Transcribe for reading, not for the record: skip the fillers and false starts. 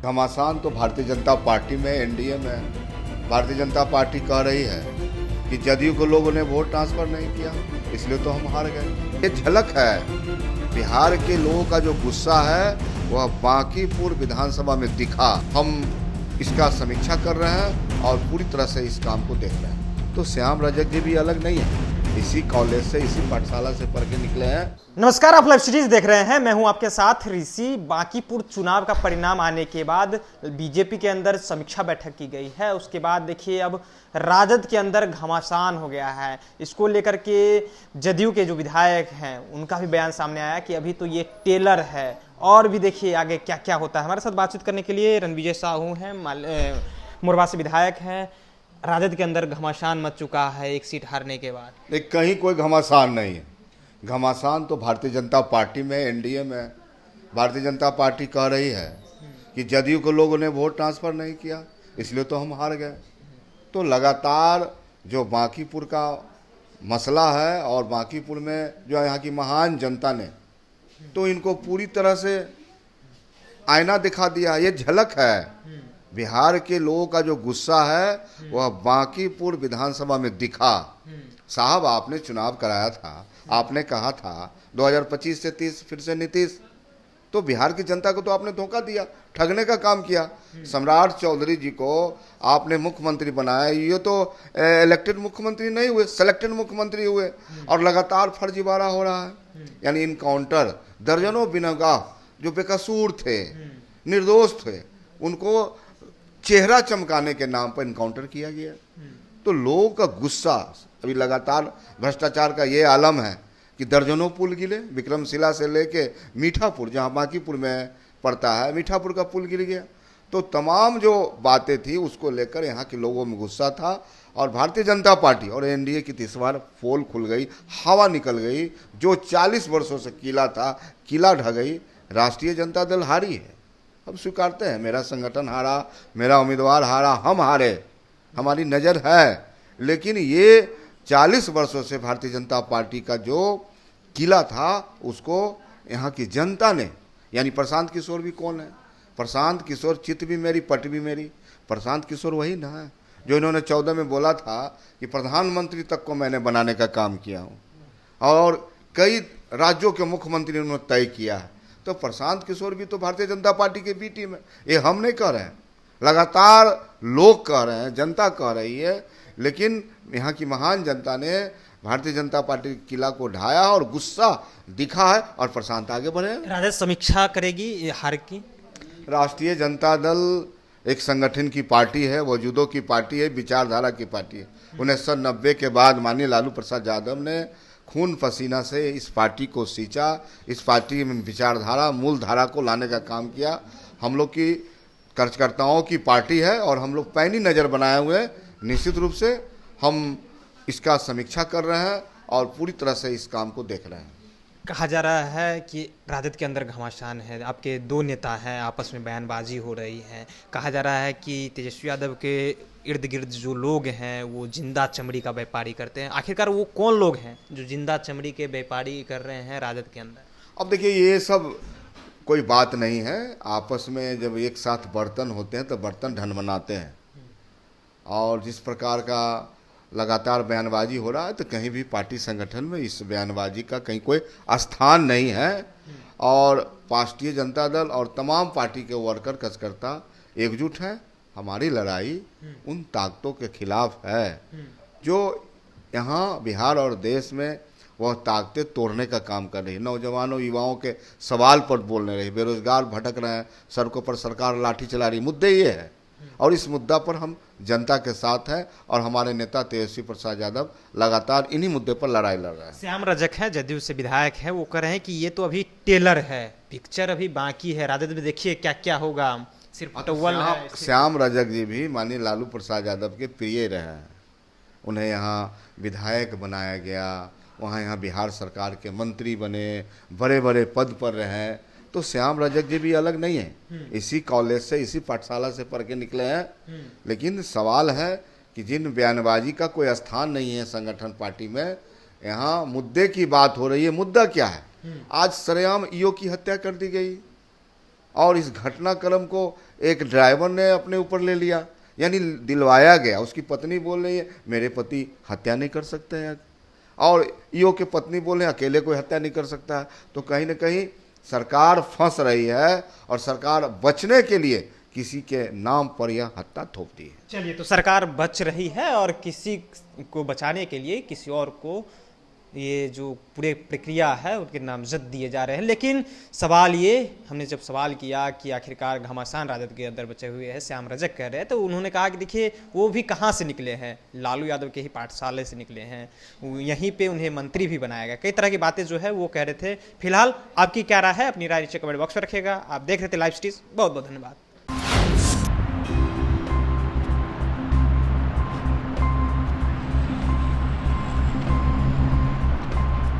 घमासान तो भारतीय जनता पार्टी में, एनडीए में भारतीय जनता पार्टी कह रही है कि जदयू को लोगों ने वोट ट्रांसफर नहीं किया, इसलिए तो हम हार गए। ये झलक है बिहार के लोगों का जो गुस्सा है वह बांकीपुर विधानसभा में दिखा। हम इसका समीक्षा कर रहे हैं और पूरी तरह से इस काम को देख रहे हैं। तो श्याम रजक जी भी अलग नहीं है, इसी कॉलेज से, इसी पाठशाला से पढ़ के निकले हैं। नमस्कार, आप लाइव सीरीज देख रहे हैं। मैं हूं आपके साथ ऋषि। बांकीपुर चुनाव का परिणाम आने के बाद बीजेपी के अंदर समीक्षा बैठक की गई है। उसके बाद देखिए अब राजद के अंदर घमासान हो गया है। इसको लेकर के जदयू के जो विधायक हैं उनका भी बयान सामने आया कि अभी तो ये टेलर है। और भी देखिए आगे क्या क्या होता है। हमारे साथ बातचीत करने के लिए रणविजय साहू हैं, मोरवा से विधायक हैं। राजद के अंदर घमासान मच चुका है एक सीट हारने के बाद। कहीं कोई घमासान नहीं है। घमासान तो भारतीय जनता पार्टी में, एनडीए में भारतीय जनता पार्टी कह रही है कि जदयू को लोगों ने वोट ट्रांसफर नहीं किया, इसलिए तो हम हार गए। तो लगातार जो बांकीपुर का मसला है और बांकीपुर में जो यहाँ की महान जनता ने तो इनको पूरी तरह से आईना दिखा दिया। ये झलक है बिहार के लोगों का जो गुस्सा है वह बांकीपुर विधानसभा में दिखा। साहब, आपने चुनाव कराया था, आपने कहा था 2025 से 30 फिर से नीतीश। तो बिहार की जनता को तो आपने धोखा दिया, ठगने का काम किया। सम्राट चौधरी जी को आपने मुख्यमंत्री बनाया, ये तो इलेक्टेड मुख्यमंत्री नहीं हुए, सेलेक्टेड मुख्यमंत्री हुए। और लगातार फर्जीवाड़ा हो रहा है। यानी इनकाउंटर, दर्जनों बिनगाह जो बेकसूर थे, निर्दोष थे, उनको चेहरा चमकाने के नाम पर इनकाउंटर किया गया। तो लोगों का गुस्सा अभी लगातार भ्रष्टाचार का ये आलम है कि दर्जनों पुल गिरे। विक्रमशिला से लेके मीठापुर, जहाँ बांकीपुर में पड़ता है, मीठापुर का पुल गिर गया। तो तमाम जो बातें थी उसको लेकर यहाँ के लोगों में गुस्सा था। और भारतीय जनता पार्टी और एनडीए की इस बार पोल खुल गई, हवा निकल गई। जो 40 वर्षों से किला था, किला ढह गई। राष्ट्रीय जनता दल हारी है, अब स्वीकारते हैं। मेरा संगठन हारा, मेरा उम्मीदवार हारा, हम हारे, हमारी नज़र है। लेकिन ये 40 वर्षों से भारतीय जनता पार्टी का जो किला था उसको यहाँ की जनता ने, यानी प्रशांत किशोर भी कौन है? प्रशांत किशोर चित भी मेरी, पट भी मेरी। प्रशांत किशोर वही ना है जो इन्होंने 14 में बोला था कि प्रधानमंत्री तक को मैंने बनाने का काम किया हूँ और कई राज्यों के मुख्यमंत्री उन्होंने तय किया है। तो प्रशांत किशोर भी तो भारतीय जनता पार्टी के बी टीम है। ये हम नहीं कह रहे हैं, लगातार लोग कह रहे हैं, जनता कह रही है। लेकिन यहाँ की महान जनता ने भारतीय जनता पार्टी के किला को ढाया और गुस्सा दिखा है और प्रशांत आगे बढ़े। राजद समीक्षा करेगी हार की। राष्ट्रीय जनता दल एक संगठन की पार्टी है, वजूदों की पार्टी है, विचारधारा की पार्टी है। 1990 के बाद माननीय लालू प्रसाद यादव ने खून पसीना से इस पार्टी को सींचा, इस पार्टी में विचारधारा, मूल धारा को लाने का काम किया। हम लोग की कार्यकर्ताओं की पार्टी है और हम लोग पैनी नज़र बनाए हुए निश्चित रूप से हम इसका समीक्षा कर रहे हैं और पूरी तरह से इस काम को देख रहे हैं। कहा जा रहा है कि राजद के अंदर घमासान है, आपके दो नेता हैं, आपस में बयानबाजी हो रही है। कहा जा रहा है कि तेजस्वी यादव के इर्द गिर्द जो लोग हैं वो जिंदा चमड़ी का व्यापारी करते हैं। आखिरकार वो कौन लोग हैं जो जिंदा चमड़ी के व्यापारी कर रहे हैं राजद के अंदर? अब देखिए, ये सब कोई बात नहीं है। आपस में जब एक साथ बर्तन होते हैं तो बर्तन ढनमनाते हैं। और जिस प्रकार का लगातार बयानबाजी हो रहा है तो कहीं भी पार्टी संगठन में इस बयानबाजी का कहीं कोई स्थान नहीं है। और राष्ट्रीय जनता दल और तमाम पार्टी के वर्कर कार्यकर्ता एकजुट हैं। हमारी लड़ाई उन ताकतों के खिलाफ है जो यहाँ बिहार और देश में वह ताकतें तोड़ने का काम कर रही है। नौजवानों, युवाओं के सवाल पर बोलने रही, बेरोजगार भटक रहे हैं, सड़कों पर सरकार लाठी चला रही। मुद्दे ये है और इस मुद्दा पर हम जनता के साथ हैं और हमारे नेता तेजस्वी प्रसाद यादव लगातार इन्हीं मुद्दे पर लड़ाई लड़ रहे हैं। श्याम रजक है, जदयू से विधायक है, वो कह रहे हैं कि ये तो अभी टेलर है, पिक्चर अभी बाकी है। राजद में देखिए क्या क्या होगा, सिर्फ टवल है। श्याम रजक जी भी माननीय लालू प्रसाद यादव के प्रिय रहे हैं। उन्हें यहाँ विधायक बनाया गया, वहाँ यहाँ बिहार सरकार के मंत्री बने, बड़े बड़े पद पर रहे। तो श्याम रजक जी भी अलग नहीं है, इसी कॉलेज से, इसी पाठशाला से पढ़ के निकले हैं। लेकिन सवाल है कि जिन बयानबाजी का कोई स्थान नहीं है संगठन पार्टी में, यहाँ मुद्दे की बात हो रही है। मुद्दा क्या है? आज सरेआम ईओ की हत्या कर दी गई और इस घटनाक्रम को एक ड्राइवर ने अपने ऊपर ले लिया, यानी दिलवाया गया। उसकी पत्नी बोल रही है मेरे पति हत्या नहीं कर सकते हैं, और ईओ के पत्नी बोल रहे हैं अकेले कोई हत्या नहीं कर सकता है। तो कहीं ना कहीं सरकार फंस रही है और सरकार बचने के लिए किसी के नाम पर यह हत्या थोप दी है। चलिए, तो सरकार बच रही है और किसी को बचाने के लिए किसी और को ये जो पूरे प्रक्रिया है उनके नामजद दिए जा रहे हैं। लेकिन सवाल ये, हमने जब सवाल किया कि आखिरकार घमासान राजद के अंदर बचे हुए हैं, श्याम रजक कह रहे हैं, तो उन्होंने कहा कि देखिए वो भी कहाँ से निकले हैं, लालू यादव के ही पाठशाले से निकले हैं, यहीं पे उन्हें मंत्री भी बनाया गया। कई तरह की बातें जो है वो कह रहे थे। फिलहाल आपकी क्या राय है, अपनी राय नीचे कमेंट बॉक्स में रखिएगा। आप देख रहे थे लाइव स्ट्रीम, बहुत बहुत धन्यवाद।